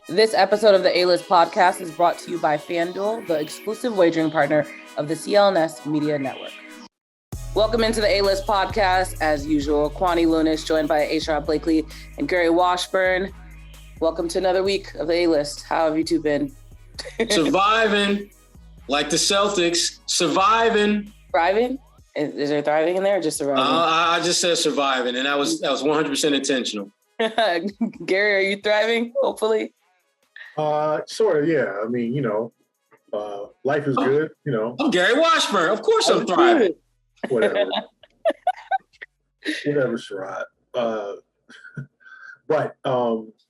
This episode of the A-List podcast is brought to you by FanDuel, the exclusive wagering partner of the CLNS Media Network. Welcome into the A-List podcast. As usual, Kwani Lunis, joined by Sherrod Blakely and Gary Washburn. Welcome to another week of the A-List. How have you two been? Surviving, like the Celtics. Surviving. Thriving? Is there thriving in there or just surviving? I just said surviving, and that was 100% intentional. Gary, are you thriving, hopefully? Sort of, yeah. I mean, life is good, I'm Gary Washburn. Of course I'm thriving. Whatever. Whatever, Sherrod. But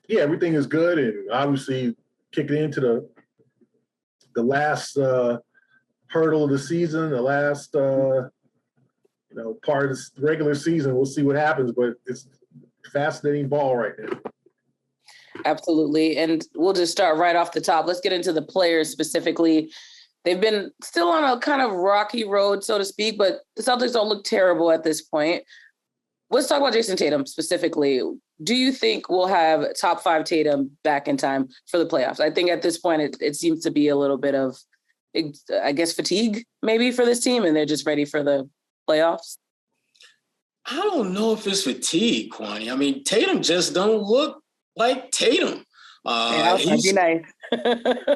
everything is good, and obviously kicking into the last hurdle of the season, the last part of the regular season. We'll see what happens, but it's fascinating ball right now. Absolutely. And we'll just start right off the top. Let's get into the players specifically. They've been still on a kind of rocky road, so to speak, but the Celtics don't look terrible at this point. Let's talk about Jayson Tatum specifically. Do you think we'll have top 5 Tatum back in time for the playoffs? I think at this point, it seems to be a little bit of, I guess, fatigue maybe for this team, and they're just ready for the playoffs. I don't know if it's fatigue, Kwani. I mean, Tatum just don't look like Tatum. He's nice.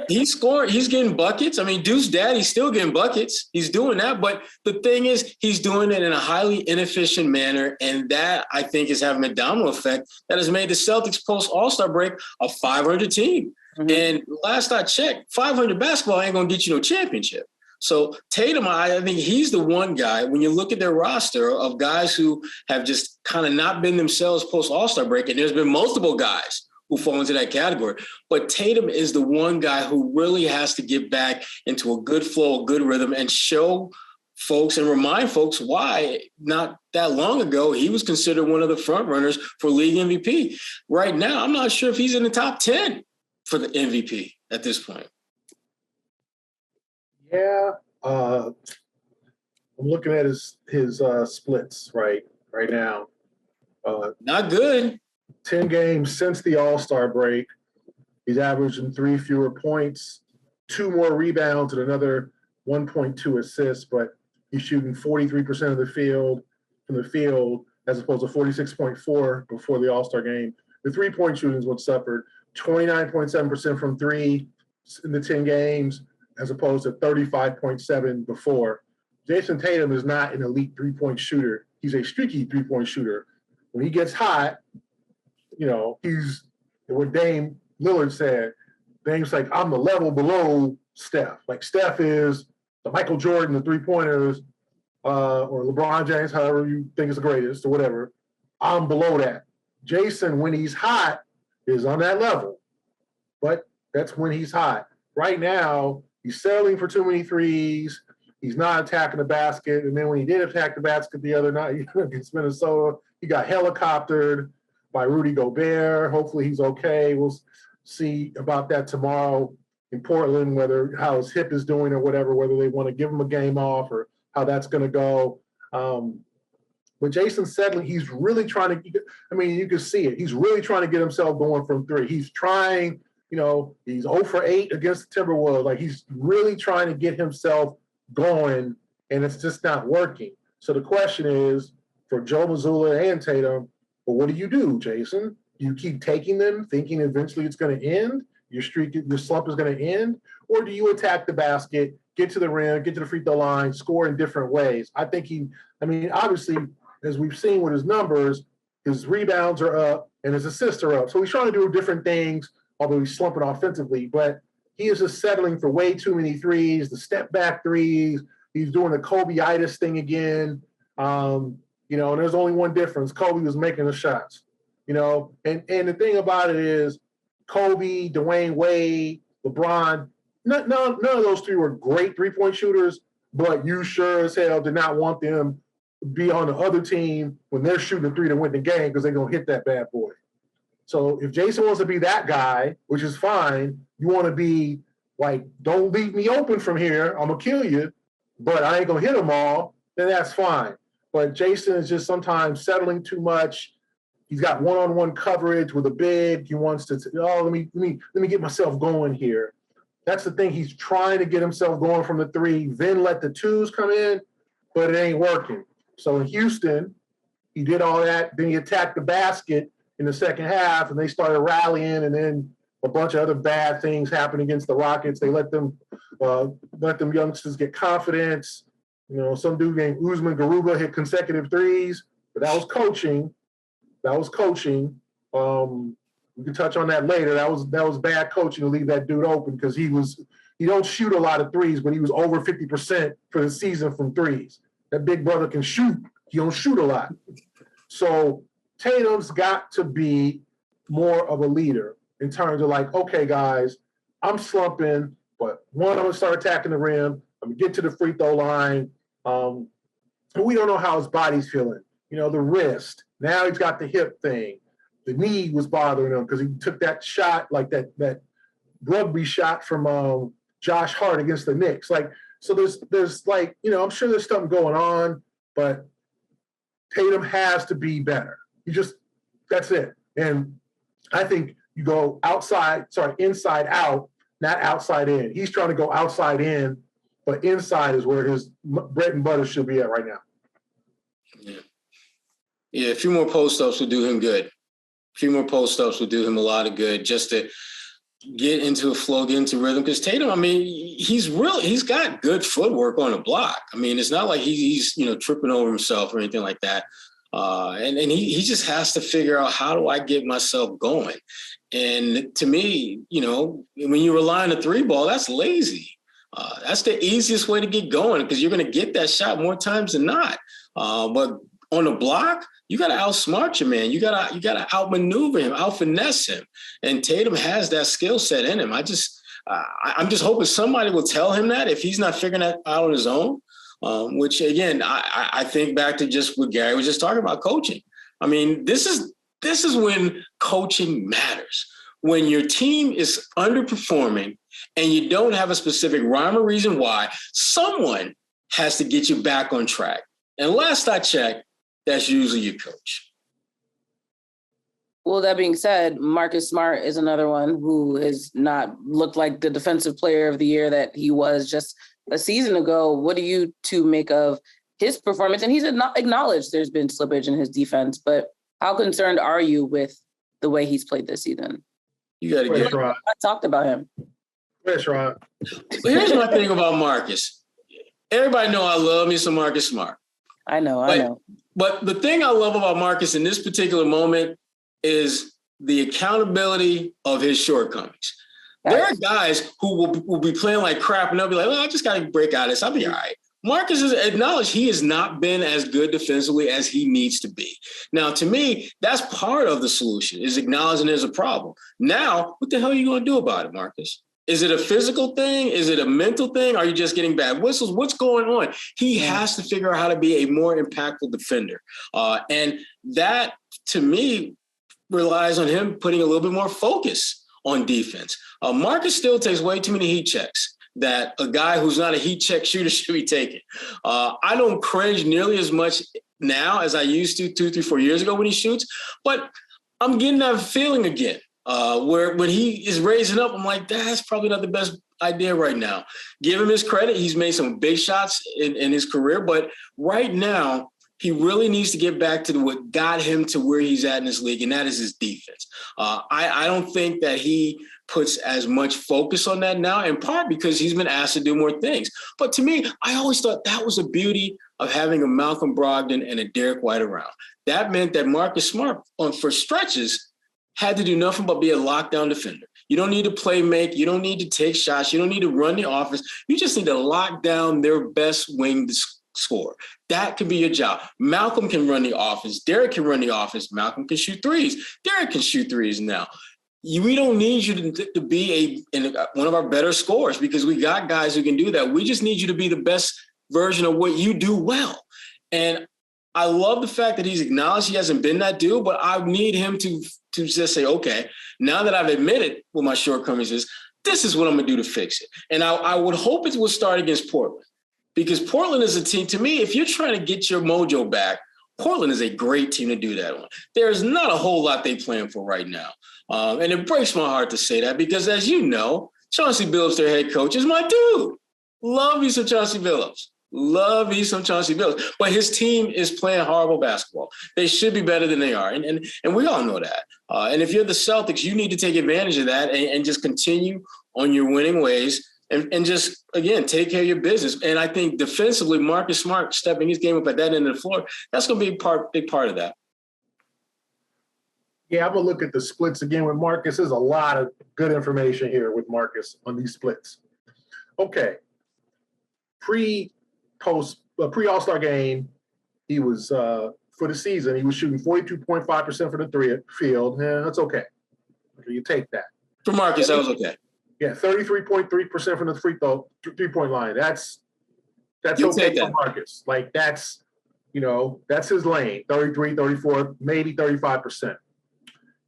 He's scoring. He's getting buckets. I mean, Deuce Daddy's still getting buckets. He's doing that. But the thing is, he's doing it in a highly inefficient manner. And that, I think, is having a domino effect that has made the Celtics post-All-Star break a 500 team. Mm-hmm. And last I checked, 500 basketball ain't going to get you no championship. So Tatum, I think he's the one guy, when you look at their roster of guys who have just kind of not been themselves post-All-Star break, and there's been multiple guys who fall into that category. But Tatum is the one guy who really has to get back into a good flow, a good rhythm, and show folks and remind folks why not that long ago he was considered one of the front runners for league MVP. Right now, I'm not sure if he's in the top 10 for the MVP at this point. Yeah, I'm looking at his splits right now. Not good. 10 games since the All-Star break. He's averaging 3 fewer points, 2 more rebounds, and another 1.2 assists. But he's shooting 43% of the field from the field, as opposed to 46.4 before the All-Star game. The 3-point shooting is what suffered. 29.7% from 3 in the 10 games, as opposed to 35.7 before. Jayson Tatum is not an elite 3-point shooter. He's a streaky 3-point shooter. When he gets hot, he's what Dame Lillard said. Dame's like, I'm the level below Steph. Like Steph is the Michael Jordan, the 3-pointers, or LeBron James, however you think is the greatest or whatever. I'm below that. Jayson, when he's hot, is on that level. But that's when he's hot. Right now, he's settling for too many threes. He's not attacking the basket. And then when he did attack the basket the other night against Minnesota, he got helicoptered by Rudy Gobert. Hopefully he's okay. We'll see about that tomorrow in Portland, how his hip is doing or whatever, whether they want to give him a game off or how that's going to go. But Jayson's settling. He's really trying to, you can see it. He's really trying to get himself going from 3. He's trying, he's 0 for 8 against the Timberwolves. Like he's really trying to get himself going, and it's just not working. So the question is, for Joe Mazzulla and Tatum, well, what do you do, Jayson? Do you keep taking them, thinking eventually it's going to end? Your slump is going to end? Or do you attack the basket, get to the rim, get to the free throw line, score in different ways? I think obviously, as we've seen with his numbers, his rebounds are up and his assists are up. So he's trying to do different things, although he's slumping offensively. But he is just settling for way too many threes, the step back threes. He's doing the Kobe-itis thing again. And there's only one difference. Kobe was making the shots, and the thing about it is Kobe, Dwayne Wade, LeBron, none of those 3 were great 3-point shooters, but you sure as hell did not want them to be on the other team when they're shooting a 3 to win the game because they're going to hit that bad boy. So if Jayson wants to be that guy, which is fine, you want to be like, don't leave me open from here. I'm going to kill you, but I ain't going to hit them all, then that's fine. But Jayson is just sometimes settling too much, he's got one-on-one coverage with a big. He wants to, let me get myself going here. That's the thing. He's trying to get himself going from the three, then let the twos come in, but it ain't working. So in Houston, he did all that. Then he attacked the basket in the second half, and they started rallying, and then a bunch of other bad things happened against the Rockets. They let them youngsters get confidence. Some dude named Usman Garuba hit consecutive threes, but that was coaching. We can touch on that later. That was bad coaching to leave that dude open because he don't shoot a lot of threes, but he was over 50% for the season from threes. That big brother can shoot. He don't shoot a lot. So Tatum's got to be more of a leader in terms of like, okay, guys, I'm slumping, but one, I'm going to start attacking the rim. I'm going to get to the free throw line. And we don't know how his body's feeling. The wrist. Now he's got the hip thing. The knee was bothering him because he took that shot, like that rugby shot from Josh Hart against the Knicks. Like, so there's like, I'm sure there's something going on, but Tatum has to be better. That's it. And I think you go inside out, not outside in. He's trying to go outside in, but inside is where his bread and butter should be at right now. Yeah, a few more post-ups will do him good. A few more post-ups will do him a lot of good just to get into a flow, get into rhythm. Because Tatum, he's got good footwork on the block. It's not like he's tripping over himself or anything like that. And he just has to figure out, how do I get myself going? And to me, when you rely on the three ball, that's lazy. That's the easiest way to get going because you're going to get that shot more times than not. But on the block, you got to outsmart your man. You got to outmaneuver him, out-finesse him. And Tatum has that skill set in him. I'm just hoping somebody will tell him that if he's not figuring that out on his own. Which again, I think back to just what Gary was just talking about, coaching. This is when coaching matters. When your team is underperforming and you don't have a specific rhyme or reason why, someone has to get you back on track. And last I checked, that's usually your coach. Well, that being said, Marcus Smart is another one who has not looked like the defensive player of the year that he was just a season ago. What do you two make of his performance? And he's acknowledged there's been slippage in his defense, but how concerned are you with the way he's played this season? You got to get I talked about him. Yes, Rod. Here's my thing about Marcus. Everybody know I love me some Marcus Smart. I know. But the thing I love about Marcus in this particular moment is the accountability of his shortcomings. There are guys who will be playing like crap and they'll be like, I just got to break out of this. I'll be all right. Marcus has acknowledged he has not been as good defensively as he needs to be. Now, to me, that's part of the solution, is acknowledging there's a problem. Now, what the hell are you going to do about it, Marcus? Is it a physical thing? Is it a mental thing? Are you just getting bad whistles? What's going on? He has to figure out how to be a more impactful defender. And that, to me, relies on him putting a little bit more focus on defense. Marcus still takes way too many heat checks that a guy who's not a heat check shooter should be taking. I don't cringe nearly as much now as I used to 2, 3, 4 years ago when he shoots, but I'm getting that feeling again. Where when he is raising up, I'm like, that's probably not the best idea right now. Give him his credit. He's made some big shots in his career, but right now he really needs to get back to what got him to where he's at in this league, and that is his defense. I don't think that he puts as much focus on that now, in part because he's been asked to do more things. But to me, I always thought that was the beauty of having a Malcolm Brogdon and a Derek White around. That meant that Marcus Smart, for stretches, had to do nothing but be a lockdown defender. You don't need to play make. You don't need to take shots. You don't need to run the offense. You just need to lock down their best wing to score. That could be your job. Malcolm can run the offense. Derek can run the offense. Malcolm can shoot threes. Derek can shoot threes now. We don't need you to be one of our better scorers because we got guys who can do that. We just need you to be the best version of what you do well. And I love the fact that he's acknowledged he hasn't been that dude, but I need him to just say, okay, now that I've admitted what my shortcomings is, this is what I'm going to do to fix it. And I would hope it will start against Portland because Portland is a team, to me, if you're trying to get your mojo back, Portland is a great team to do that on. There's not a whole lot they plan for right now. And it breaks my heart to say that because, as you know, Chauncey Billups, their head coach, is my dude. Love me some Chauncey Billups. Love me some Chauncey Billups. But his team is playing horrible basketball. They should be better than they are. And we all know that. And if you're the Celtics, you need to take advantage of that and just continue on your winning ways and just, again, take care of your business. And I think defensively, Marcus Smart stepping his game up at that end of the floor, that's going to be a big part of that. Yeah, I'm going to look at the splits again with Marcus. There's a lot of good information here with Marcus on these splits. Okay. Pre-All-Star game, he was, for the season, he was shooting 42.5% for the field. Yeah, that's okay. You take that. For Marcus, that was okay. Yeah, 33.3% from the three-point line. That's you okay for Marcus. Like, that's his lane, 33, 34, maybe 35%.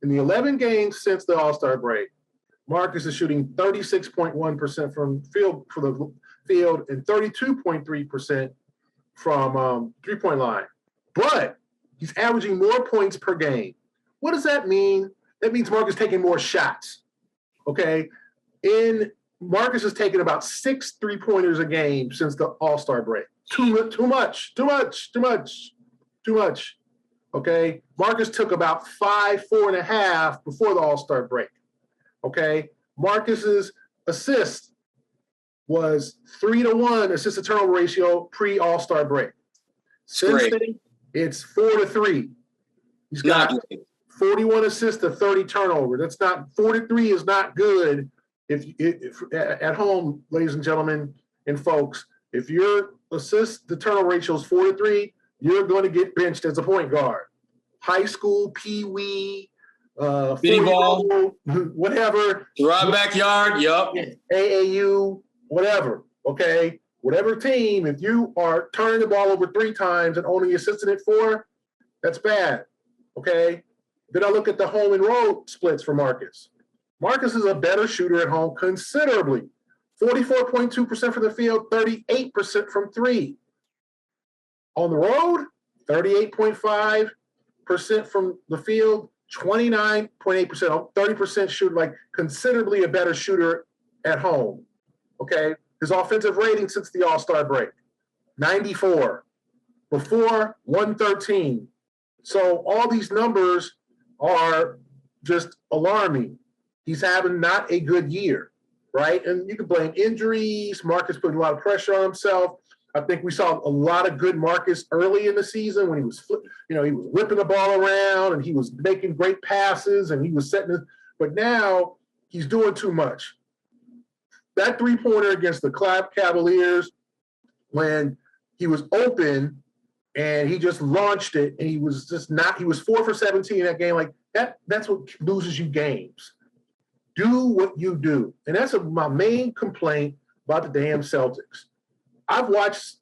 In the 11 games since the All-Star break, Marcus is shooting 36.1% from the field and 32.3% from three-point line. But he's averaging more points per game. What does that mean? That means Marcus is taking more shots. Okay? Marcus has taken about 6 three-pointers a game since the All-Star break. Too much. Okay? Marcus took about 4.5 before the All-Star break. Okay? Marcus's assist was 3-to-1 assist-to-turnover ratio pre-All-Star break. Since then, it's 4-to-3. He's got 41 assists to 30 turnover. That's not 43 is not good. If at home, ladies and gentlemen and folks, if your assist to turnover ratio is 4-3, you're going to get benched as a point guard. High school, pee-wee, ball, whatever. Right backyard, yup. AAU, whatever. Okay, whatever team. If you are turning the ball over 3 times and only assisting it 4, that's bad. Okay. Then I look at the home and road splits for Marcus. Marcus is a better shooter at home considerably. 44.2% from the field, 38% from 3. On the road, 38.5% from the field, 29.8%, 30% shooter, like considerably a better shooter at home. Okay. His offensive rating since the All-Star break, 94. Before, 113. So all these numbers are just alarming. He's having not a good year, right? And you can blame injuries. Marcus putting a lot of pressure on himself. I think we saw a lot of good Marcus early in the season when he was, he was whipping the ball around and he was making great passes and he was setting it. But now he's doing too much. That three-pointer against the Cavaliers, when he was open and he just launched it and he was 4 for 17 in that game. Like that's what loses you games. Do what you do. And that's my main complaint about the damn Celtics. I've watched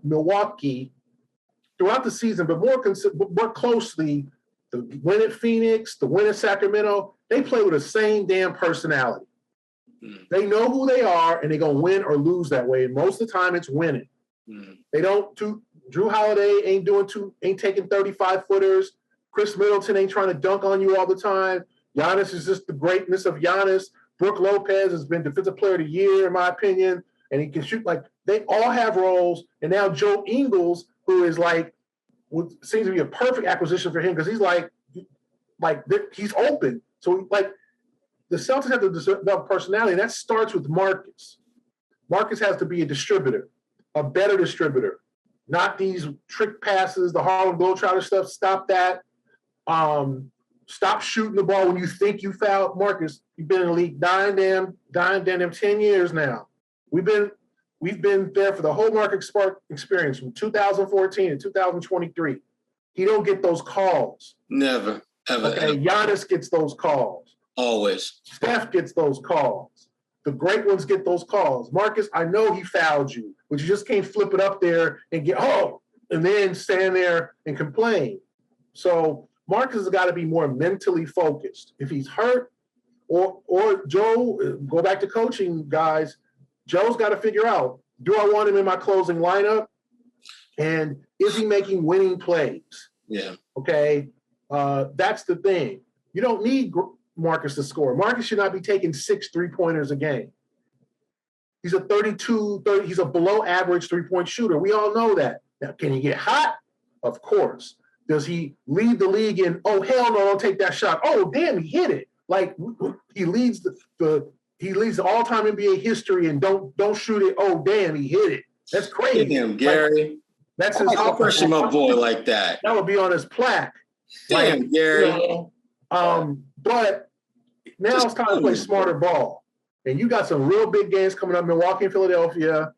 Milwaukee throughout the season, but more closely, the win at Phoenix, the win at Sacramento, they play with the same damn personality. They know who they are, and they're going to win or lose that way. And most of the time, it's winning. They don't do – Drew Holiday ain't taking 35-footers. Chris Middleton ain't trying to dunk on you all the time. Giannis is just the greatness of Giannis. Brooke Lopez has been Defensive Player of the Year, in my opinion, and he can shoot like – they all have roles. And now Joe Ingles, who is seems to be a perfect acquisition for him because he's he's open. So the Celtics have to develop personality, and that starts with Marcus. Marcus has to be a distributor, a better distributor, not these trick passes, the Harlem Globetrotter stuff. Stop that. Stop shooting the ball when you think you fouled. Marcus, you've been in the league 10 years now. We've been there for the whole Marcus Smart experience from 2014 to 2023. He don't get those calls. Never, ever. Okay, ever. Giannis gets those calls. Always. Steph gets those calls. The great ones get those calls. Marcus, I know he fouled you, but you just can't flip it up there and and then stand there and complain. So Marcus has got to be more mentally focused. If he's hurt, or Joe, go back to coaching, guys. Joe's got to figure out, do I want him in my closing lineup? And is he making winning plays? Yeah. Okay. That's the thing. You don't need Marcus to score. Marcus should not be taking 6 3-pointers a game. He's a 30, he's a below average 3-point shooter. We all know that. Now, can he get hot? Of course. Does he lead the league in, oh, hell no, don't take that shot. Oh, damn, he hit it. Like, he leads the all-time NBA history and don't shoot it. Oh, damn, he hit it. That's crazy. Damn, Gary. Like, that's his I'll question my boy like that. That would be on his plaque. Damn, like, Gary. You know, but now it's time to play smarter ball. And you got some real big games coming up, Milwaukee and Philadelphia.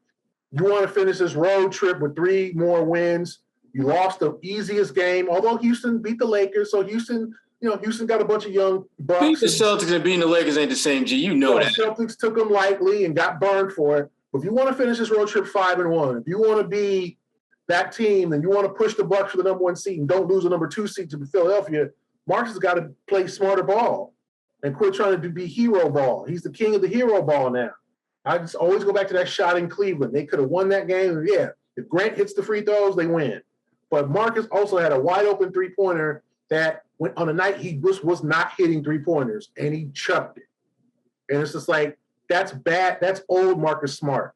You want to finish this road trip with 3 more wins. You lost the easiest game, although Houston beat the Lakers. So Houston got a bunch of young bucks. Beating the Celtics and beating the Lakers ain't the same, G. You know that. Celtics took them lightly and got burned for it. But if you want to finish this road trip 5-1, if you want to be that team and you want to push the Bucks for the number 1 seed and don't lose the number 2 seed to Philadelphia, Marcus has got to play smarter ball and quit trying to be hero ball. He's the king of the hero ball now. I just always go back to that shot in Cleveland. They could have won that game. Yeah, if Grant hits the free throws, they win. But Marcus also had a wide open 3-pointer that went on a night he was not hitting 3-pointers, and he chucked it. And it's just like, that's bad. That's old Marcus Smart.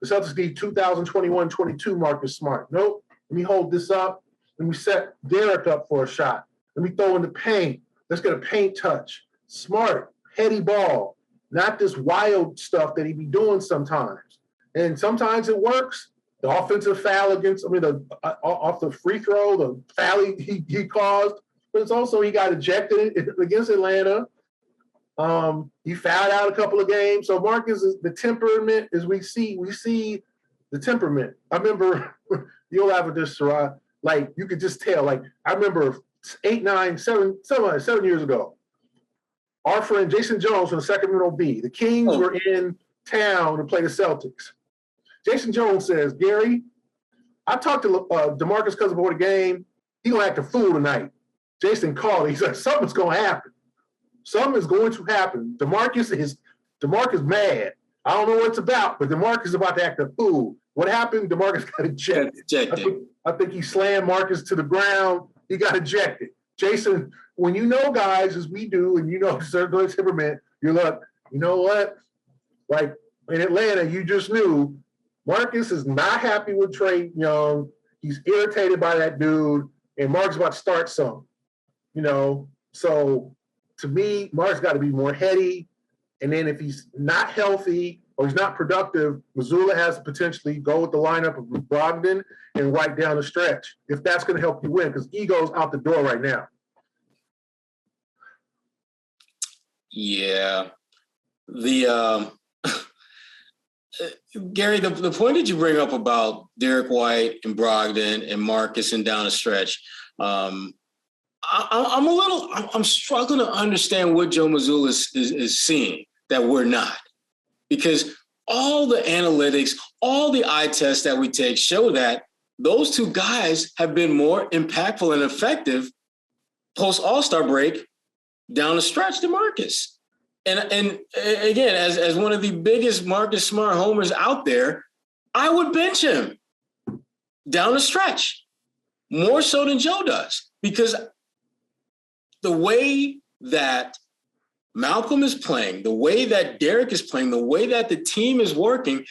The Celtics need 2021-22 Marcus Smart. Nope. Let me hold this up. Let me set Derek up for a shot. Let me throw in the paint. Let's get a paint touch. Smart, heady ball. Not this wild stuff that he be doing sometimes. And sometimes it works. The offensive foul off the free throw, the foul he caused. But it's also he got ejected against Atlanta. He fouled out a couple of games. So Marcus is the temperament as we see the temperament. I remember, you'll laugh at this, Sherrod. Like, you could just tell. Like, I remember 7 years ago, our friend Jason Jones from the Sacramento Bee, the Kings were in town to play the Celtics. Jason Jones says, Gary, I talked to DeMarcus Cousins before the game. He's going to act a fool tonight. Jason called it. He said, something's going to happen. Something is going to happen. DeMarcus mad. I don't know what it's about, but DeMarcus is about to act a fool. What happened? DeMarcus got ejected. I think he slammed Marcus to the ground. He got ejected. Jason, when you know guys, as we do, and you know certain temperament, you're like, you know what? Like in Atlanta, you just knew Marcus is not happy with Trae Young. He's irritated by that dude, and Marcus about to start something. You know, so to me, Marcus got to be more heady. And then if he's not healthy or he's not productive, Mazzulla has to potentially go with the lineup of Brogdon and right down the stretch, if that's going to help you win, because ego's out the door right now. Yeah. Gary, the point that you bring up about Derek White and Brogdon and Marcus and down the stretch, I'm struggling to understand what Joe Mazzulla is seeing that we're not, because all the analytics, all the eye tests that we take show that those 2 guys have been more impactful and effective post All-Star break down the stretch than Marcus. And again, as one of the biggest Marcus Smart homers out there, I would bench him down the stretch more so than Joe does, because the way that Malcolm is playing, the way that Derek is playing, the way that the team is working,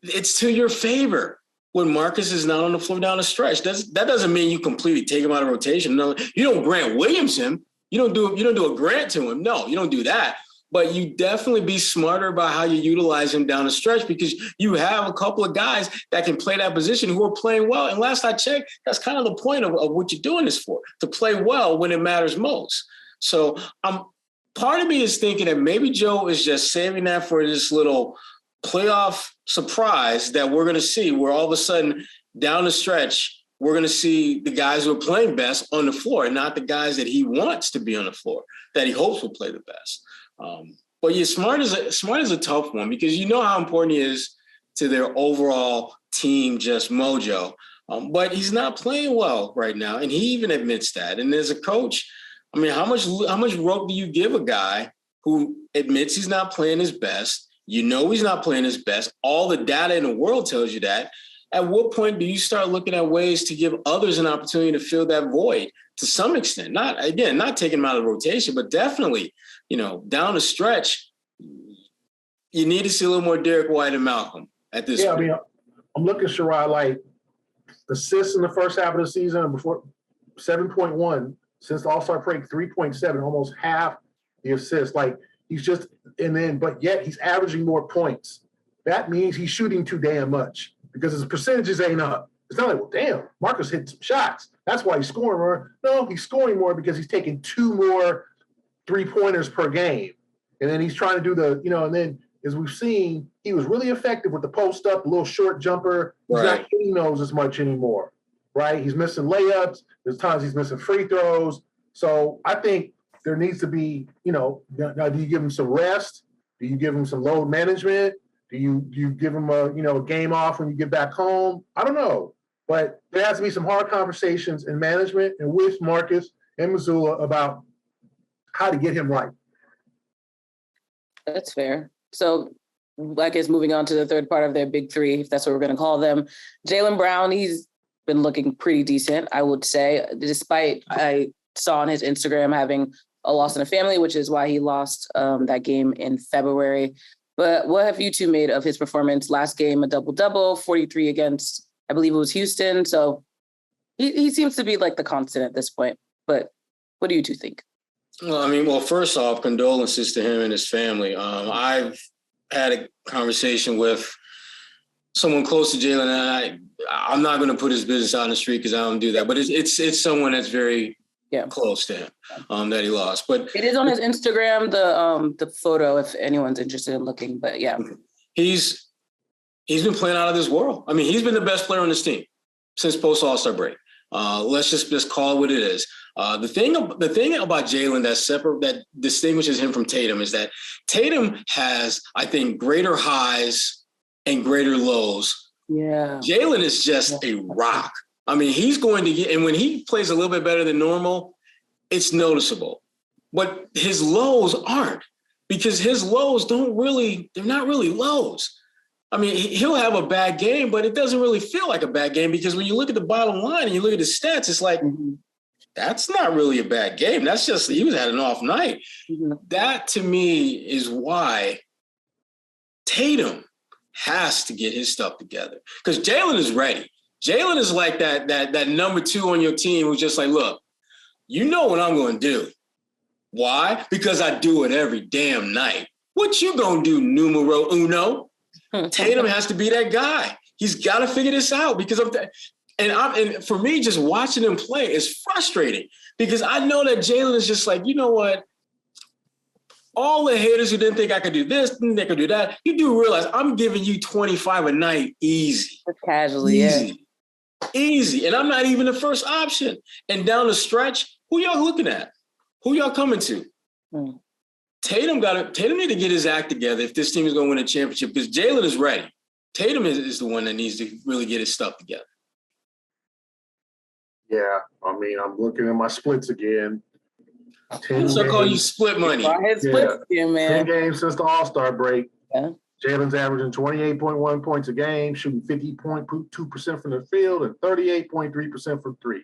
it's to your favor when Marcus is not on the floor down the stretch. That doesn't mean you completely take him out of rotation. No, you don't Grant Williams him. You don't do a Grant to him. No, you don't do that. But you definitely be smarter about how you utilize him down the stretch, because you have a couple of guys that can play that position who are playing well. And last I checked, that's kind of the point of what you're doing this for, to play well when it matters most. So part of me is thinking that maybe Joe is just saving that for this little playoff surprise that we're going to see, where all of a sudden down the stretch, we're going to see the guys who are playing best on the floor and not the guys that he wants to be on the floor, that he hopes will play the best. But yeah, Smart is a tough one, because you know how important he is to their overall team, just mojo. But he's not playing well right now, and he even admits that. And as a coach, I mean, how much rope do you give a guy who admits he's not playing his best? You know he's not playing his best. All the data in the world tells you that. at what point do you start looking at ways to give others an opportunity to fill that void to some extent? Not taking them out of the rotation, but definitely, down the stretch, you need to see a little more Derek White and Malcolm at this point. I'm looking, Sherrod, like assists in the first half of the season before 7.1 since the All-Star break, 3.7, almost half the assists. Like but yet he's averaging more points. That means he's shooting too damn much because his percentages ain't up. It's not like, well, damn, Marcus hit some shots. That's why he's scoring more. No, he's scoring more because he's taking 2 more 3-pointers per game. And then he's trying to do and then as we've seen, he was really effective with the post-up, little short jumper. He's not hitting those as much anymore, right? He's missing layups. There's times he's missing free throws. So I think there needs to be, now do you give him some rest? Do you give him some load management? Do you give him a game off when you get back home? I don't know. But there has to be some hard conversations in management and with Marcus and Mazzulla about how to get him right. That's fair. So I guess moving on to the third part of their big three, if that's what we're going to call them, Jaylen Brown, he's been looking pretty decent, I would say, despite I saw on his Instagram having a loss in a family, which is why he lost that game in February. But what have you two made of his performance? Last game, a double-double, 43 against, I believe it was Houston. So he seems to be like the constant at this point. But what do you two think? Well, first off, condolences to him and his family. I've had a conversation with someone close to Jaylen, and I'm not going to put his business out in the street because I don't do that. But it's someone that's very close to him that he lost. But it is on his Instagram, the photo, if anyone's interested in looking. But yeah, he's been playing out of this world. He's been the best player on this team since post All-Star break. Let's just call it what it is. The thing about Jaylen that distinguishes him from Tatum is that Tatum has, I think, greater highs and greater lows. Yeah. Jaylen is just a rock. He's going to get, and when he plays a little bit better than normal, it's noticeable. But his lows aren't, because his lows they're not really lows. He'll have a bad game, but it doesn't really feel like a bad game because when you look at the bottom line and you look at his stats, it's like, that's not really a bad game. That's just, he was had an off night. Mm-hmm. That to me is why Tatum has to get his stuff together, because Jaylen is ready. Jaylen is like that number 2 on your team who's just like, look, you know what I'm going to do. Why? Because I do it every damn night. What you going to do, numero uno? Tatum has to be that guy. He's got to figure this out because and for me, just watching him play is frustrating because I know that Jaylen is just like, you know what? All the haters who didn't think I could do this, didn't think I could do that, you do realize I'm giving you 25 a night easy. Casually, Easy. And I'm not even the first option. And down the stretch, who y'all looking at? Who y'all coming to? Tatum need to get his act together if this team is going to win a championship, because Jaylen is ready. Tatum is the one that needs to really get his stuff together. Yeah, I'm looking at my splits again. So call you split money. Splits again, man. 10 games since the All-Star break. Yeah. Jaylen's averaging 28.1 points a game, shooting 50.2% from the field and 38.3% from three.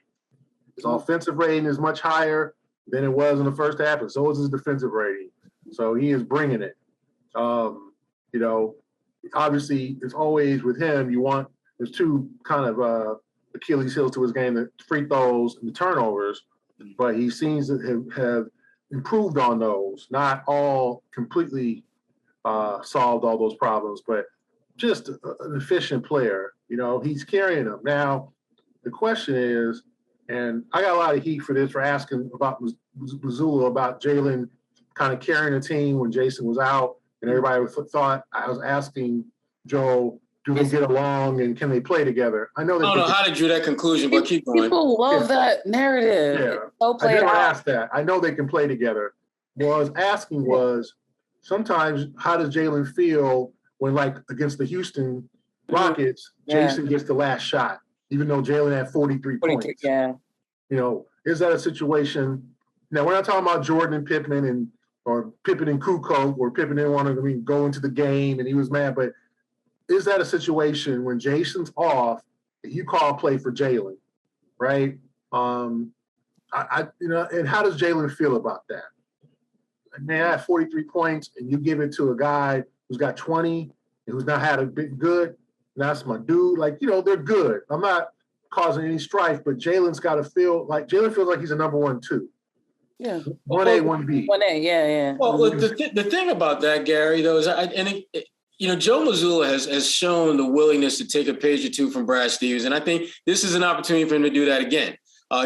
His offensive rating is much higher than it was in the first half, and so is his defensive rating. So he is bringing it. Obviously, it's always with him, there's 2 kind of Achilles heels to his game, the free throws and the turnovers, but he seems to have improved on those, not all completely solved all those problems, but just an efficient player. He's carrying them. Now, the question is, and I got a lot of heat for this, for asking about Mazzulla, about Jaylen kind of carrying the team when Jayson was out, and everybody thought I was asking Joe, do they get along and can they play together? I know. I don't know how to draw that conclusion, but keep going. People love that narrative. Yeah, I didn't ask that. I know they can play together. What I was asking was, sometimes how does Jaylen feel when, like against the Houston Rockets, Jayson gets the last shot, even though Jaylen had 43 points? Yeah. Is that a situation? Now, we're not talking about Jordan and Pippen or Pippen and Kukoc, or Pippen didn't want to go into the game and he was mad, but is that a situation when Jayson's off that you call a play for Jaylen, right? And how does Jaylen feel about that? Man, I have 43 points, and you give it to a guy who's got 20 and who's not had a big good. That's my dude. Like, they're good. I'm not causing any strife, but Jaylen's got to feel like Jaylen feels like he's a number 1, 2. Yeah. 1A, 1B. 1A, yeah. Well, the thing about that, Gary, though, is Joe Mazzulla has shown the willingness to take a page or two from Brad Stevens, and I think this is an opportunity for him to do that again.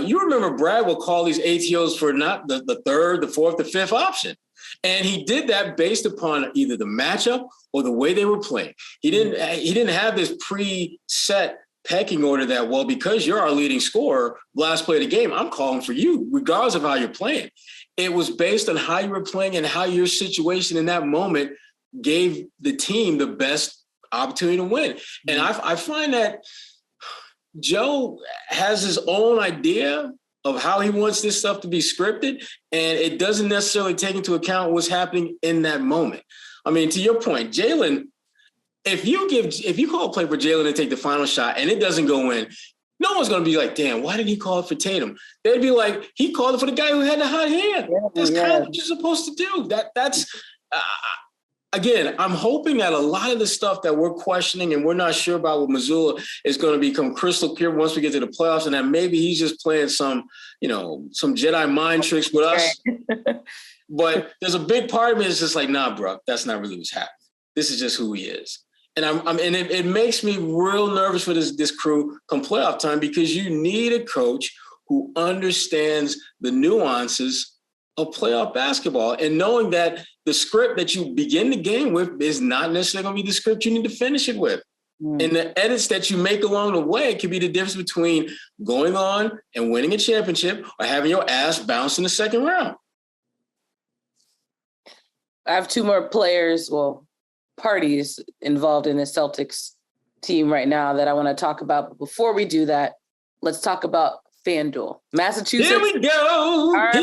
You remember Brad will call these ATOs for not the third, the fourth, the fifth option. And he did that based upon either the matchup or the way they were playing. He didn't have this preset pecking order that, well, because you're our leading scorer, last play of the game, I'm calling for you, regardless of how you're playing. It was based on how you were playing and how your situation in that moment gave the team the best opportunity to win. And I find that Joe has his own idea of how he wants this stuff to be scripted, and it doesn't necessarily take into account what's happening in that moment. I mean, to your point, Jaylen, if you call a play for Jaylen to take the final shot and it doesn't go in, no one's going to be like, damn, why did he call it for Tatum? They'd be like, he called it for the guy who had the hot hand. That's kind of what you're supposed to do. That's again, I'm hoping that a lot of the stuff that we're questioning and we're not sure about with Mazzulla is going to become crystal clear once we get to the playoffs, and that maybe he's just playing some Jedi mind tricks with us. But there's a big part of me that's just like, nah, bro, that's not really what's happening. This is just who he is. And it makes me real nervous for this crew come playoff time, because you need a coach who understands the nuances of playoff basketball, and knowing that the script that you begin the game with is not necessarily going to be the script you need to finish it with. And the edits that you make along the way can be the difference between going on and winning a championship or having your ass bounce in the second round. I have 2 more parties involved in the Celtics team right now that I want to talk about. But before we do that, let's talk about FanDuel. Massachusetts. Here we go. Our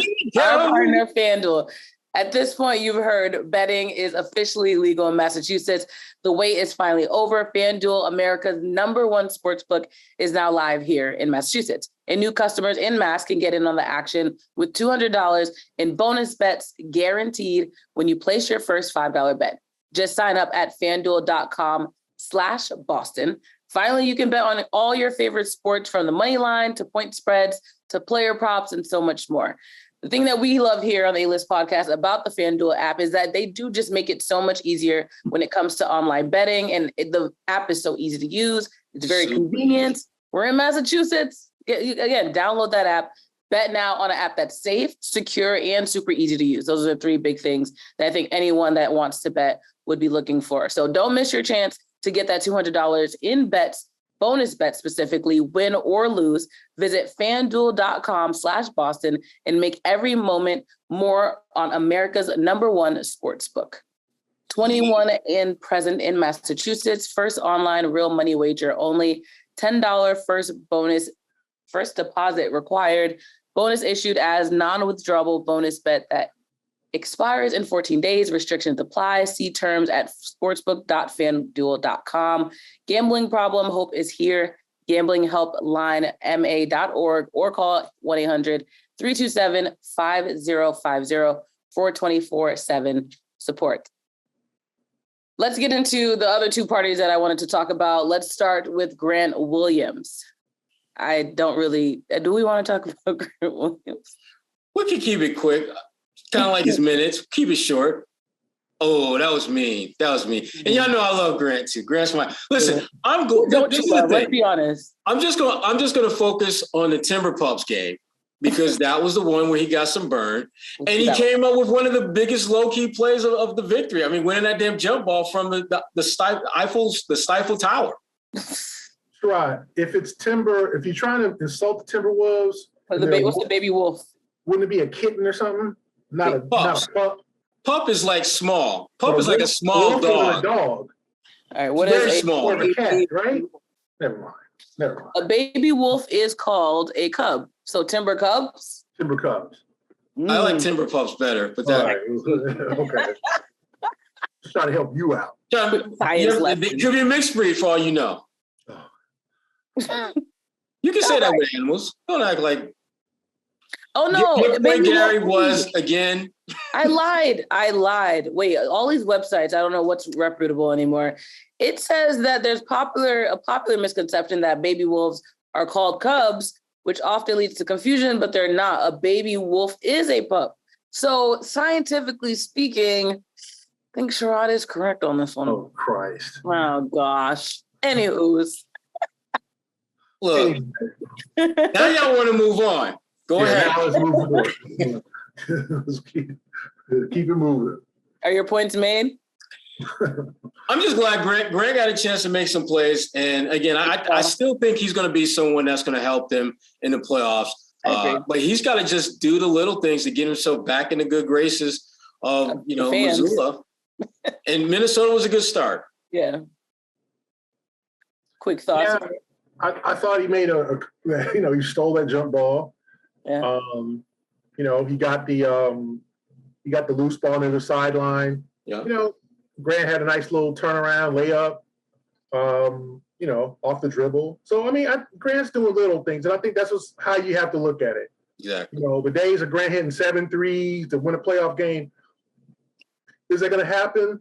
partner, FanDuel. At this point, you've heard betting is officially legal in Massachusetts. The wait is finally over. FanDuel, America's #1 sportsbook, is now live here in Massachusetts. And new customers in Mass can get in on the action with $200 in bonus bets guaranteed when you place your first $5 bet. Just sign up at FanDuel.com/Boston. Finally, you can bet on all your favorite sports, from the money line to point spreads to player props and so much more. The thing that we love here on the A-List podcast about the FanDuel app is that they do just make it so much easier when it comes to online betting. And the app is so easy to use. It's very convenient. We're in Massachusetts. Again, download that app. Bet now on an app that's safe, secure, and super easy to use. Those are the 3 big things that I think anyone that wants to bet would be looking for. So don't miss your chance to get that $200 in bets, bonus bets specifically, win or lose. Visit FanDuel.com/Boston and make every moment more on America's #1 sportsbook. 21 and present in Massachusetts. First online real money wager only. $10 first deposit required. Bonus issued as non-withdrawable bonus bet that expires in 14 days. Restrictions apply. See terms at sportsbook.fanduel.com. Gambling problem? Hope is here. Gambling help line ma.org or call 1-800-327-5050 for 24/7 support. Let's get into the other 2 parties that I wanted to talk about. Let's start with Grant Williams. Do we want to talk about Grant Williams? We can keep it quick. Kind of like his minutes. Keep it short. Oh, that was mean. And y'all know I love Grant too. Grant's my listen. I'm going. Let's be honest. I'm just going to focus on the Timber Pups game, because that was the one where he got some burn, and he came up with one of the biggest low key plays of the victory. I mean, winning that damn jump ball from the Stifle Tower. Right. If it's Timber, if you're trying to insult the Timberwolves, what's the baby wolf? Wouldn't it be a kitten or something? Not a pup. Pup is like small. Pup is like a small dog. All right, what is very small? Or a cat, right? Never mind. A baby wolf is called a cub. So Timber Cubs. Timber Cubs. I like Timber Pups better, but that. Right. Okay. just trying to help you out. It could be a mixed breed for all you know. You can say that with animals. Don't act like. Oh no! Your point, Gary, was again. I lied. Wait, all these websites, I don't know what's reputable anymore. It says that there's a popular misconception that baby wolves are called cubs, which often leads to confusion, but they're not. A baby wolf is a pup. So scientifically speaking, I think Sherrod is correct on this one. Oh, Christ. Oh, gosh. Anywho's. Look, now y'all want to move on. Go ahead. Now let's move on. Let's keep it moving. Are your points made? I'm just glad Grant got a chance to make some plays. And again, I still think he's going to be someone that's going to help them in the playoffs. But he's got to just do the little things to get himself back in the good graces of, Mazzulla. And Minnesota was a good start. Yeah. Quick thoughts. Yeah, I thought he made he stole that jump ball. Yeah. He got the loose ball near the sideline. Yeah. Grant had a nice little turnaround layup, off the dribble. So, Grant's doing little things, and I think that's how you have to look at it. Exactly. The days of Grant hitting 7 threes to win a playoff game, is that going to happen?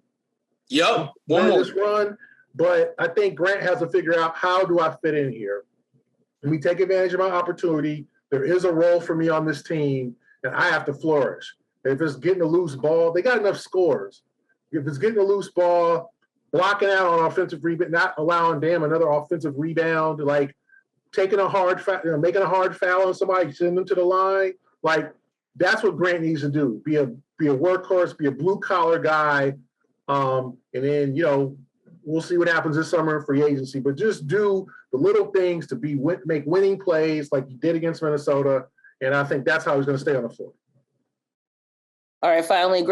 Yep. One more. This run, but I think Grant has to figure out, how do I fit in here? Let me take advantage of my opportunity. There is a role for me on this team, and I have to flourish. If it's getting a loose ball, they got enough scores. If it's getting a loose ball, blocking out on offensive rebound, not allowing another offensive rebound, like taking a hard making a hard foul on somebody, sending them to the line, like that's what Grant needs to do. Be a workhorse, be a blue collar guy, and then we'll see what happens this summer in free agency. But just do the little things to make winning plays like you did against Minnesota, and I think that's how he's going to stay on the floor. All right, finally,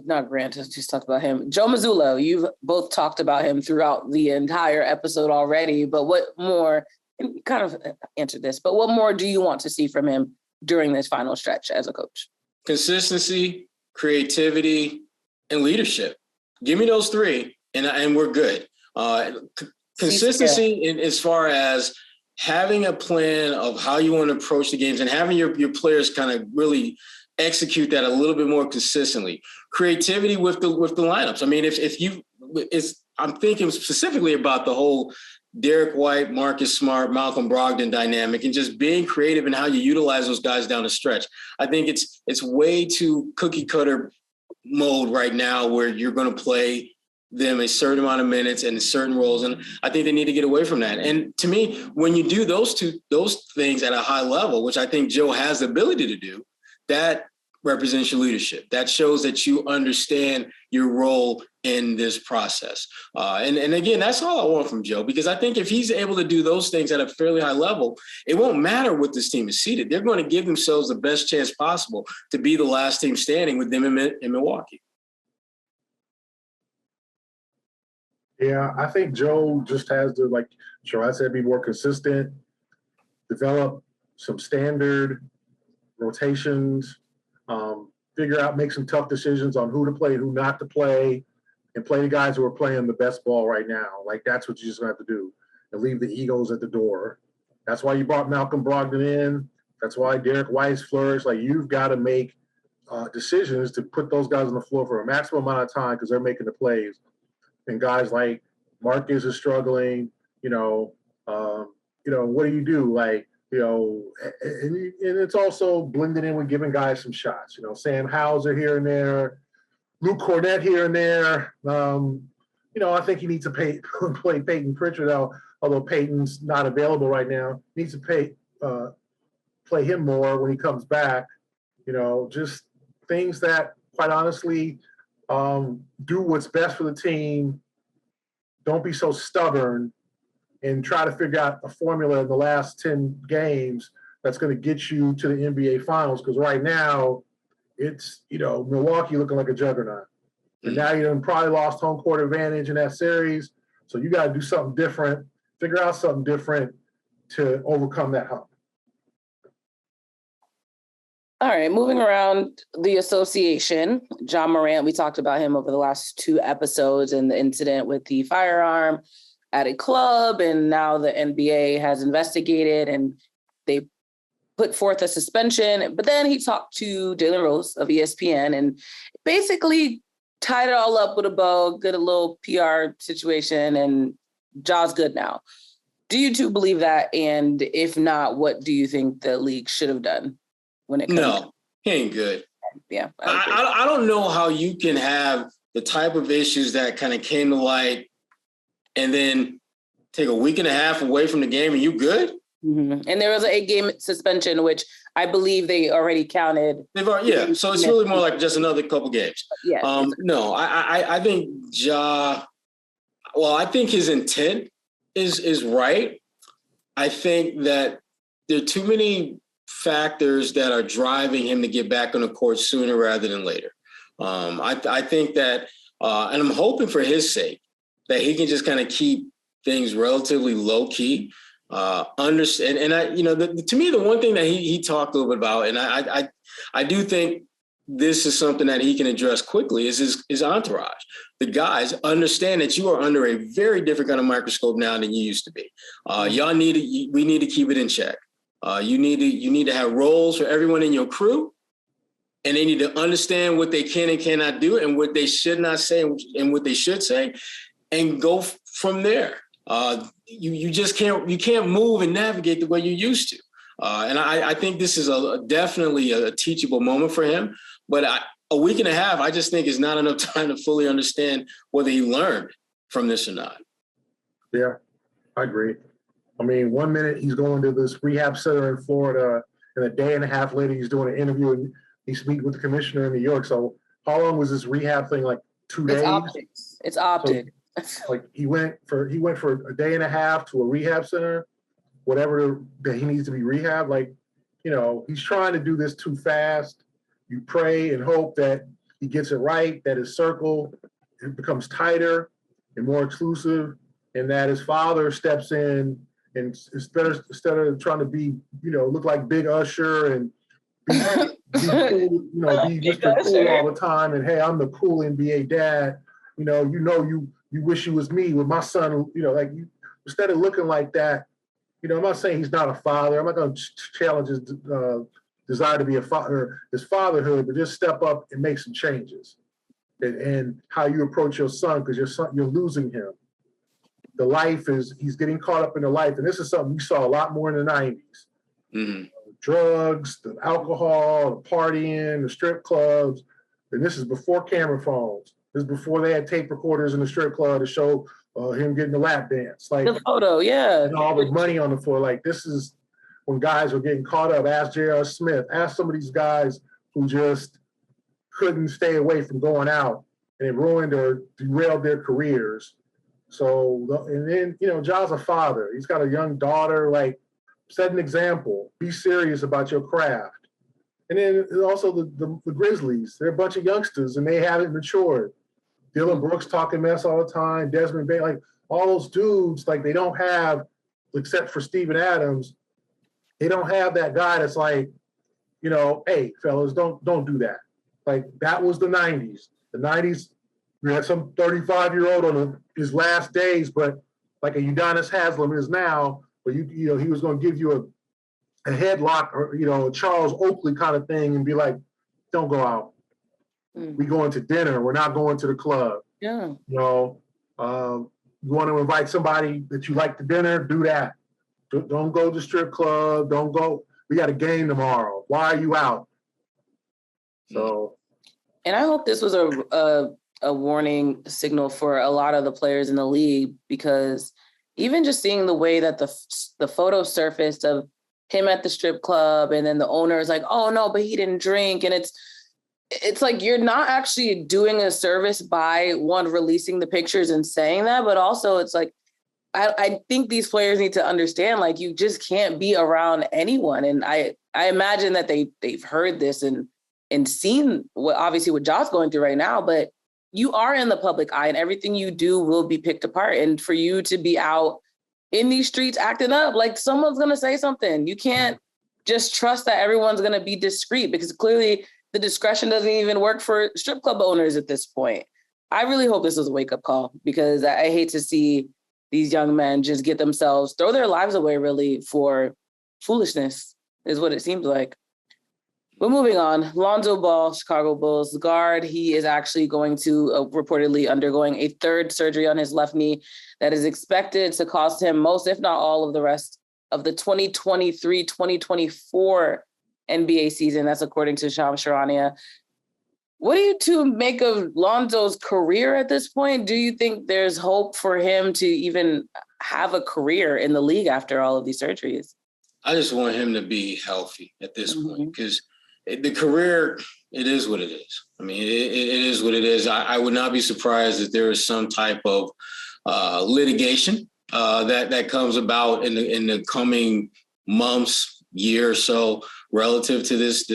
not Grant, just talked about him. Joe Mazzulla, you've both talked about him throughout the entire episode already, but what more, and you kind of answered this, but what more do you want to see from him during this final stretch as a coach? Consistency, creativity, and leadership. Give me those three, and we're good. Consistency as far as having a plan of how you want to approach the games and having your players kind of really execute that a little bit more consistently. Creativity with the lineups. I'm thinking specifically about the whole Derek White, Marcus Smart, Malcolm Brogdon dynamic, and just being creative in how you utilize those guys down the stretch. I think it's way too cookie cutter mode right now where you're going to play them a certain amount of minutes and certain roles. And I think they need to get away from that. And to me, when you do those things at a high level, which I think Joe has the ability to do, that represents your leadership. That shows that you understand your role in this process. And again, that's all I want from Joe, because I think if he's able to do those things at a fairly high level, it won't matter what this team is seeded. They're going to give themselves the best chance possible to be the last team standing with them in Milwaukee. Yeah, I think Joe just has to, like Sherrod said, be more consistent, develop some standard rotations, figure out, make some tough decisions on who to play, who not to play, and play the guys who are playing the best ball right now. Like, that's what you just have to do, and leave the egos at the door. That's why you brought Malcolm Brogdon in. That's why Derek White's flourished. Like, you've got to make decisions to put those guys on the floor for a maximum amount of time because they're making the plays. And guys like Marcus is struggling, what do you do? Like, and it's also blended in with giving guys some shots. Sam Hauser here and there, Luke Cornett here and there. I think he needs to play Peyton Pritchard, although Peyton's not available right now. Needs to play him more when he comes back. Just things that, quite honestly, do what's best for the team. Don't be so stubborn and try to figure out a formula in the last 10 games that's going to get you to the NBA Finals. Because right now, it's, Milwaukee looking like a juggernaut. And now you probably lost home court advantage in that series. So you got to do something different, figure out something different to overcome that hump. All right, moving around the association, John Morant, we talked about him over the last 2 episodes and the incident with the firearm at a club. And now the NBA has investigated and they put forth a suspension. But then he talked to Jalen Rose of ESPN and basically tied it all up with a bow, did a little PR situation, and Ja's good now. Do you two believe that? And if not, what do you think the league should have done? When it comes No, he ain't good. Yeah. I don't know how you can have the type of issues that kind of came to light and then take a week and a half away from the game and you good? Mm-hmm. And there was an 8-game suspension, which I believe they already counted. Yeah. So it's really more like just another couple games. Yeah. No, I think I think his intent is right. I think that there are too many factors that are driving him to get back on the court sooner rather than later. I think that, and I'm hoping for his sake, that he can just kind of keep things relatively low key. Understand, and to me, the one thing that he talked a little bit about, and I do think this is something that he can address quickly, is his entourage. The guys understand that you are under a very different kind of microscope now than you used to be. We need to keep it in check. You need to have roles for everyone in your crew, and they need to understand what they can and cannot do and what they should not say and what they should say, and go from there. You can't move and navigate the way you used to. And I think this is definitely a teachable moment for him. But a week and a half, I just think is not enough time to fully understand whether he learned from this or not. Yeah, I agree. I mean, 1 minute he's going to this rehab center in Florida, and a day and a half later he's doing an interview and he's meeting with the commissioner in New York. So how long was this rehab thing? Like 2 days? It's optic. So, like he went for a day and a half to a rehab center, whatever that he needs to be rehabbed. Like, he's trying to do this too fast. You pray and hope that he gets it right, that his circle becomes tighter and more exclusive, and that his father steps in and instead of trying to be, look like Big Usher and be cool, be Mr. Cool all the time, and hey, I'm the cool NBA dad. You wish you was me with my son. Instead of looking like that. I'm not saying he's not a father. I'm not going to challenge his desire to be a father, his fatherhood, but just step up and make some changes, and how you approach your son, because you're losing him. He's getting caught up in the life, and this is something we saw a lot more in the 90s. Mm-hmm. Drugs, the alcohol, the partying, the strip clubs, and this is before camera phones. This is before they had tape recorders in the strip club to show him getting the lap dance. Like the photo, yeah. And all the money on the floor. Like, this is when guys were getting caught up. Ask J.R. Smith. Ask some of these guys who just couldn't stay away from going out, and it ruined or derailed their careers. So, and then, Ja's a father. He's got a young daughter. Like, set an example. Be serious about your craft. And then also the Grizzlies. They're a bunch of youngsters, and they haven't matured. Dylan Brooks talking mess all the time. Desmond Bain, like all those dudes, like they don't have, except for Steven Adams, they don't have that guy that's like, hey, fellas, don't do that. Like, that was the 90s. The 90s, we had some 35-year-old on his last days, but like a Udonis Haslem is now, but he was going to give you a headlock or, a Charles Oakley kind of thing and be like, don't go out. We going to dinner. We're not going to the club. Yeah. You want to invite somebody that you like to dinner, do that. Don't go to the strip club. Don't go. We got a game tomorrow. Why are you out? So. And I hope this was a warning signal for a lot of the players in the league, because even just seeing the way that the photo surfaced of him at the strip club, and then the owner is like, oh no, but he didn't drink. And it's like, you're not actually doing a service by releasing the pictures and saying that, but also it's like, I think these players need to understand, like, you just can't be around anyone. And I imagine that they've heard this and seen what Ja's going through right now, but you are in the public eye and everything you do will be picked apart. And for you to be out in these streets acting up, like, someone's going to say something. You can't just trust that everyone's going to be discreet, because clearly the discretion doesn't even work for strip club owners at this point. I really hope this is a wake-up call, because I hate to see these young men just get themselves, throw their lives away really for foolishness is what it seems like. But moving on, Lonzo Ball, Chicago Bulls guard, he is actually going to reportedly undergoing a third surgery on his left knee that is expected to cost him most, if not all, of the rest of the 2023-2024 NBA season. That's according to Shams Charania. What do you two make of Lonzo's career at this point? Do you think there's hope for him to even have a career in the league after all of these surgeries? I just want him to be healthy at this point, because the career, it is what it is. I mean, it is what it is. I would not be surprised if there is some type of litigation that comes about in the coming months, year or so, relative to these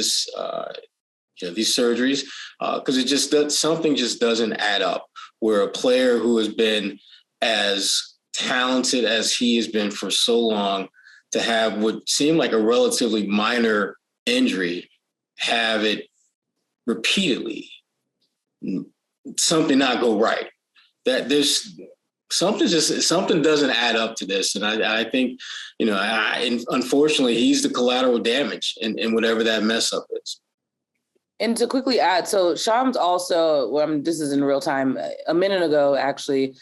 surgeries, because something just doesn't add up. Where a player who has been as talented as he has been for so long, to have what seemed like a relatively minor injury, have it repeatedly, something not go right. That there's something doesn't add up to this, and I think, unfortunately, he's the collateral damage in whatever that mess up is. And to quickly add, so Shams also, this is in real time, a minute ago actually,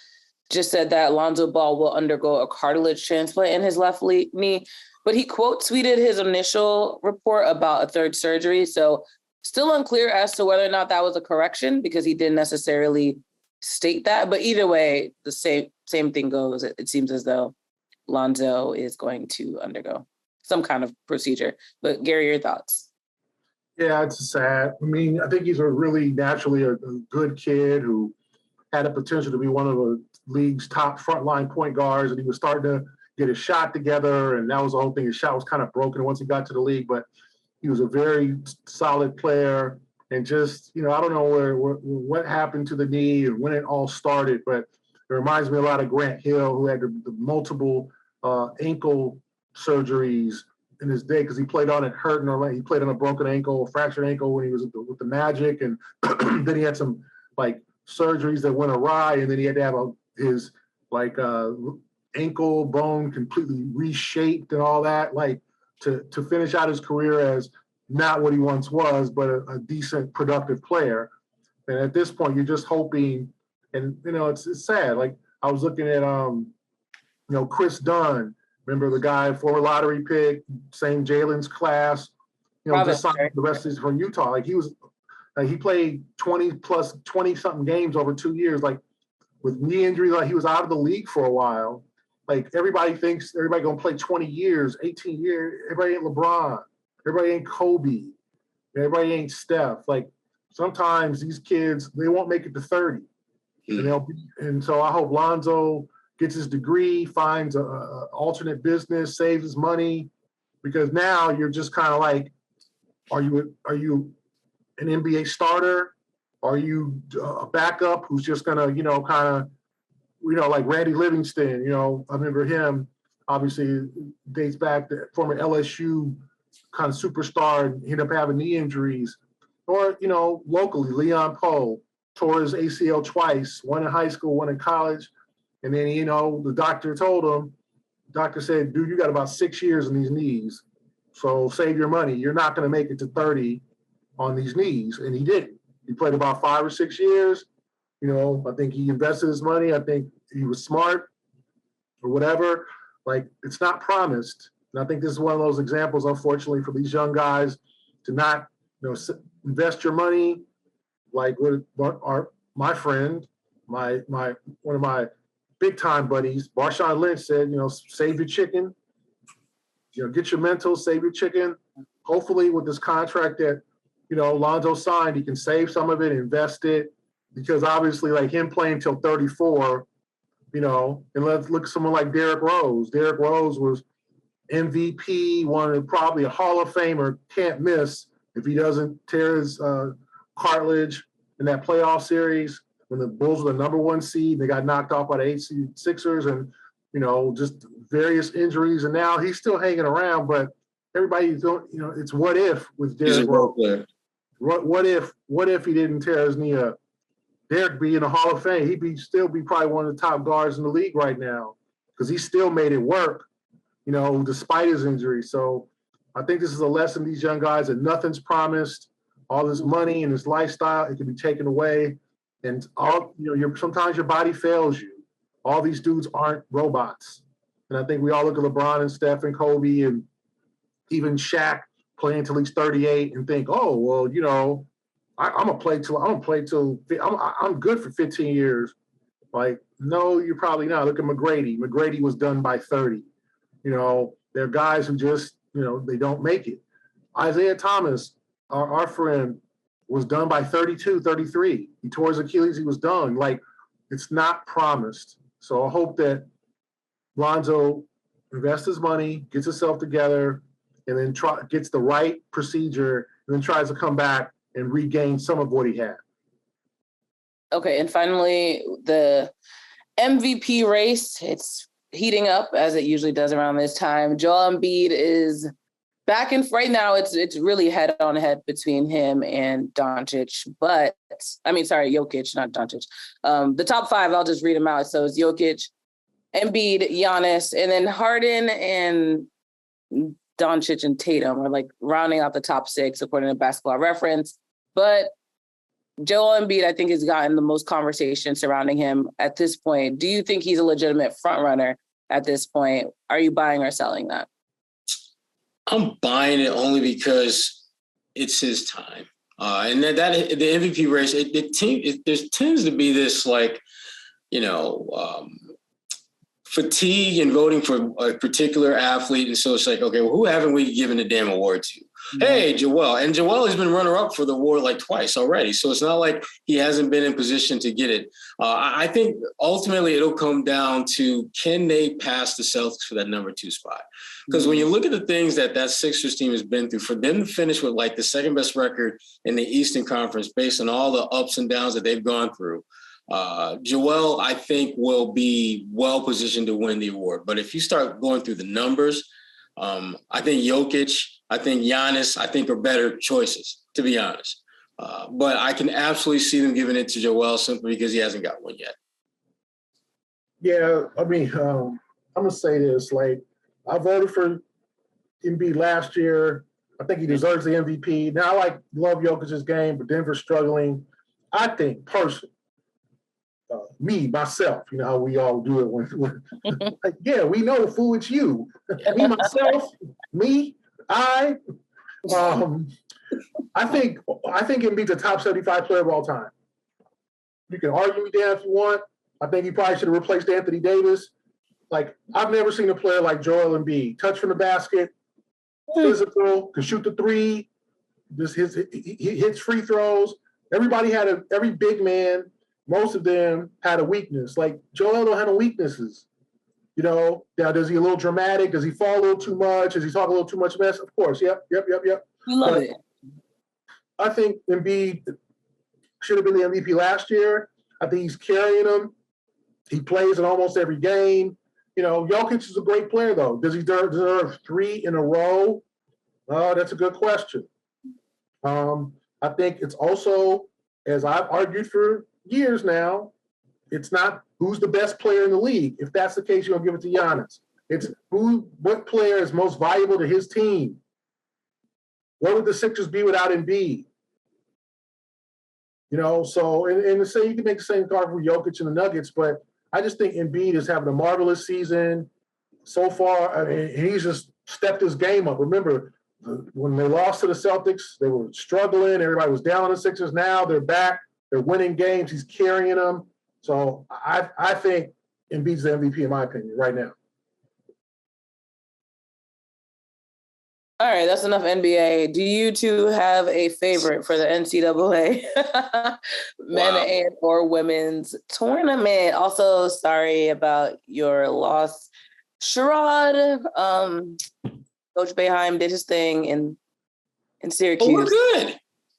just said that Lonzo Ball will undergo a cartilage transplant in his left knee, but he quote tweeted his initial report about a third surgery. So still unclear as to whether or not that was a correction, because he didn't necessarily state that. But either way, the same thing goes. It seems as though Lonzo is going to undergo some kind of procedure. But Gary, your thoughts? Yeah, it's sad. I mean, I think he's really naturally a good kid who had a potential to be one of the league's top frontline point guards, and he was starting to get his shot together, and that was the whole thing. His shot was kind of broken once he got to the league, but he was a very solid player. And just, I don't know what happened to the knee and when it all started, but it reminds me a lot of Grant Hill, who had the multiple ankle surgeries in his day, because he played on it hurting, or he played on a broken ankle, fractured ankle when he was with the Magic, and then he had some surgeries that went awry, and then he had to have his ankle bone completely reshaped and all that, to finish out his career as not what he once was, but a decent, productive player. And at this point, you're just hoping, and it's sad. I was looking at Chris Dunn. Remember the guy, former lottery pick, same Jalen's class, just signed the rest of his from Utah. He played 20-something games over 2 years, with knee injuries. He was out of the league for a while. Everybody thinks everybody going to play 20 years, 18 years. Everybody ain't LeBron. Everybody ain't Kobe. Everybody ain't Steph. Sometimes these kids, they won't make it to 30. And so I hope Lonzo gets his degree, finds a alternate business, saves his money, because now you're just kind of are you an NBA starter? Are you a backup who's just gonna, like Randy Livingston? I remember him. Obviously, dates back to former LSU kind of superstar, and ended up having knee injuries. Or locally, Leon Poe tore his ACL twice, one in high school, one in college. And then, the doctor said, dude, you got about 6 years in these knees. So save your money. You're not going to make it to 30 on these knees. And he didn't. He played about 5 or 6 years. I think he invested his money. I think he was smart or whatever. It's not promised. And I think this is one of those examples, unfortunately, for these young guys to not, invest your money. My friend, one of my big time buddies, Marshawn Lynch, said, save your chicken, get your mental, save your chicken. Hopefully with this contract that, Lonzo signed, he can save some of it, invest it, because obviously him playing till 34, and let's look at someone like Derrick Rose. Derrick Rose was MVP, probably a Hall of Famer, can't miss if he doesn't tear his cartilage in that playoff series when the Bulls were the number 1 seed. They got knocked off by the 8 seed Sixers, and just various injuries. And now he's still hanging around, but everybody's going, it's what if with He's a Derrick role Rose. player. What if he didn't tear his knee up? Derrick be in the Hall of Fame. He'd still be probably one of the top guards in the league right now because he still made it work, despite his injury. So I think this is a lesson to these young guys that nothing's promised. All this money and this lifestyle, it can be taken away. And sometimes your body fails you. All these dudes aren't robots. And I think we all look at LeBron and Steph and Kobe and even Shaq playing till he's 38 and think, oh, well, I'm good for 15 years. Like, no, you're probably not. Look at McGrady. McGrady was done by 30. There are guys who just, they don't make it. Isaiah Thomas, our friend, was done by 32, 33. He tore his Achilles. He was done. Like, it's not promised. So I hope that Lonzo invests his money, gets himself together, and then gets the right procedure, and then tries to come back and regain some of what he had. Okay, and finally, the MVP race, it's heating up as it usually does around this time. Joel Embiid is back in right now. It's really head on head between him and Jokic, not Doncic. The top five, I'll just read them out. So it's Jokic, Embiid, Giannis, and then Harden and Doncic and Tatum are like rounding out the top six according to Basketball Reference. But Joel Embiid, I think, has gotten the most conversation surrounding him at this point. Do you think he's a legitimate front runner at this point? Are you buying or selling that? I'm buying it only because it's his time. And that the MVP race, there tends to be this fatigue in voting for a particular athlete. And so it's like, okay, well, who haven't we given a damn award to? Mm-hmm. Hey, Joel. And Joel has been runner-up for the award like twice already. So it's not like he hasn't been in position to get it. I think ultimately it'll come down to, can they pass the Celtics for that number 2 spot? Because when you look at the things that Sixers team has been through, for them to finish with like the second best record in the Eastern Conference based on all the ups and downs that they've gone through, Joel, I think, will be well positioned to win the award. But if you start going through the numbers, I think Jokic, I think Giannis, I think are better choices, to be honest. But I can absolutely see them giving it to Joel simply because he hasn't got one yet. Yeah, I mean, I'm going to say this. Like, I voted for Embiid last year. I think he deserves the MVP. Now, I love Jokic's game, but Denver's struggling. I think, personally, myself, how we all do it when like, yeah, we know, fool, it's you. Me, myself, I think Embiid's a top 75 player of all time. You can argue me down if you want. I think he probably should have replaced Anthony Davis. Like, I've never seen a player like Joel Embiid. Touch from the basket, physical, can shoot the three, he hits free throws. Every big man, most of them had a weakness. Like, Joel don't have no weaknesses. Now, does he a little dramatic? Does he fall a little too much? Does he talk a little too much mess? Of course. Yep. You love it. I think Embiid should have been the MVP last year. I think he's carrying them. He plays in almost every game. Jokic is a great player, though. Does he deserve 3 in a row? That's a good question. I think it's also, as I've argued for years now, it's not who's the best player in the league. If that's the case, you're going to give it to Giannis. It's what player is most valuable to his team. What would the Sixers be without Embiid? So, and say you can make the same card for Jokic and the Nuggets, but I just think Embiid is having a marvelous season so far. I mean, he's just stepped his game up. Remember, when they lost to the Celtics, they were struggling. Everybody was down on the Sixers. Now they're back. They're winning games. He's carrying them. So I think Embiid's the MVP in my opinion right now. All right, that's enough NBA. Do you two have a favorite for the NCAA men and or women's tournament? Also, sorry about your loss. Sherrod, Coach Boeheim did his thing in Syracuse. Oh,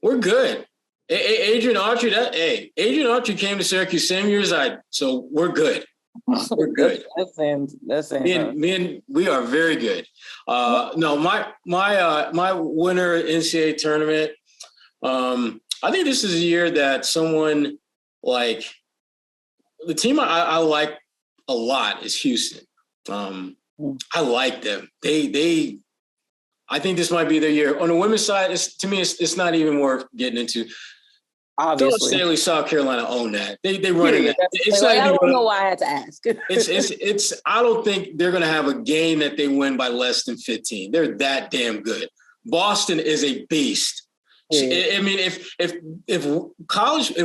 we're good. Adrian Autry came to Syracuse same year as I, so we're good. We're good. That's saying We are very good. No, my winner NCAA tournament. I think this is a year that someone like the team I like a lot is Houston. I like them. I think this might be their year. On the women's side, it's not even worth getting into. obviously. Philip Staley, South Carolina own that. They run it. It's like, not I even don't know why I had to ask. it's I don't think they're gonna have a game that they win by less than 15. They're that damn good. Boston is a beast. I mean, if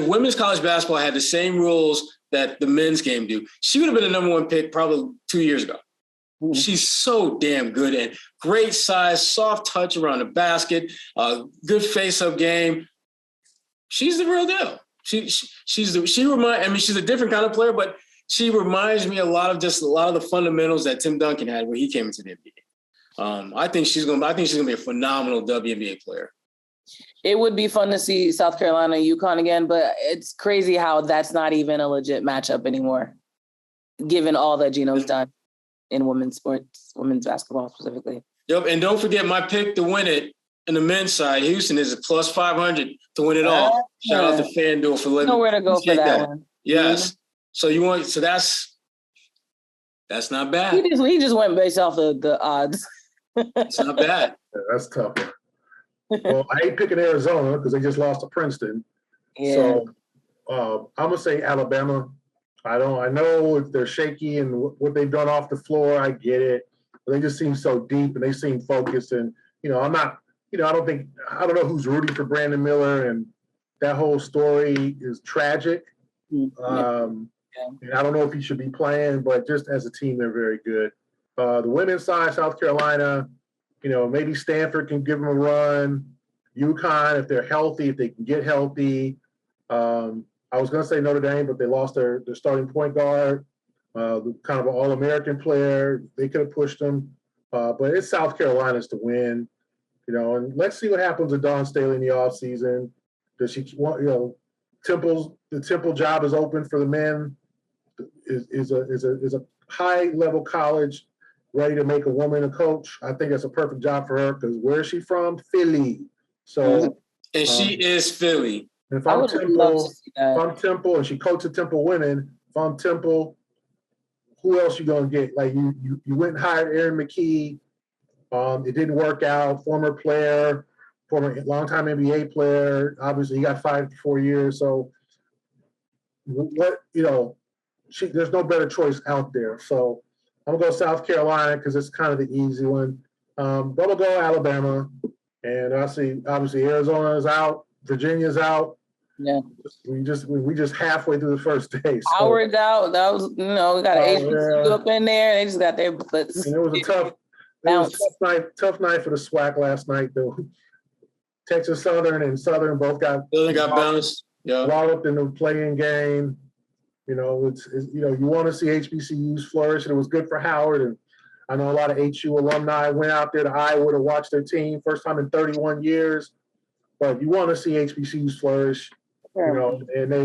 women's college basketball had the same rules that the men's game do, she would have been the number one pick probably 2 years ago. Mm-hmm. She's so damn good and great size, soft touch around the basket, good face-up game. She's the real deal. She's a different kind of player, but she reminds me a lot of the fundamentals that Tim Duncan had when he came into the NBA. I think she's gonna be a phenomenal WNBA player. It would be fun to see South Carolina, UConn again, but it's crazy how that's not even a legit matchup anymore, given all that Gino's done in women's sports, women's basketball specifically. Yep, and don't forget my pick to win it in the men's side. Houston is a plus 500 to win it all. Shout out to FanDuel for letting nowhere to go for that one. Yes. Mm-hmm. So that's not bad. He just went based off the odds. It's not bad. Yeah, that's tough. Well, I ain't picking Arizona because they just lost to Princeton. Yeah. So I'm gonna say Alabama. I know if they're shaky and what they've done off the floor, I get it. But they just seem so deep and they seem focused. And I don't know who's rooting for Brandon Miller, and that whole story is tragic. And I don't know if he should be playing, but just as a team, they're very good. The women's side, South Carolina. Maybe Stanford can give them a run. UConn, if they're healthy, if they can get healthy. I was going to say Notre Dame, but they lost their starting point guard, kind of an All-American player. They could have pushed them. But it's South Carolina's to win. And let's see what happens with Dawn Staley in the offseason. Does she want, the Temple job is open for the men. Is a high-level college ready to make a woman a coach. I think that's a perfect job for her because where is she from? Philly. So, and she is Philly. If I'm Temple, and she coached Temple women, if I'm Temple, who else you gonna get? Like you went and hired Aaron McKee. It didn't work out. Former player, longtime NBA player. Obviously, he got 5 to 4 years. So, there's no better choice out there. So, I'm gonna go South Carolina because it's kind of the easy one. But I'm gonna go Alabama, and obviously Arizona's out, Virginia's out. Yeah, we just halfway through the first day. So. Howard's out. That was we got an HBCU up in there. They just got their butts. And it was a tough night for the SWAC last night though. Texas Southern and Southern both got bounced. Yeah, walloped in the playing game. You want to see HBCUs flourish, and it was good for Howard. And I know a lot of HU alumni went out there to Iowa to watch their team, first time in 31 years. But you want to see HBCUs flourish, and they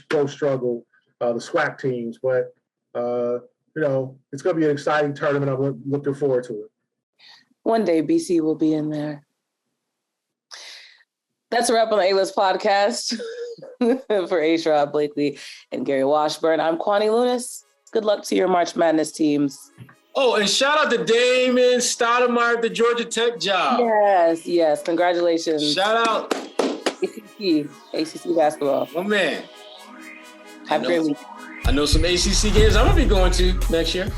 both struggled, the SWAC teams. But it's going to be an exciting tournament. I'm looking forward to it. One day BC will be in there. That's a wrap on the A-List podcast. For Sherrod Blakely and Gary Washburn, I'm Kwani Lunis. Good luck to your March Madness teams. Oh, and shout out to Damon Stoudemire at the Georgia Tech job. Yes. Congratulations. Shout out. ACC basketball. Oh, man. Have a great week. I know some ACC games I'm going to be going to next year.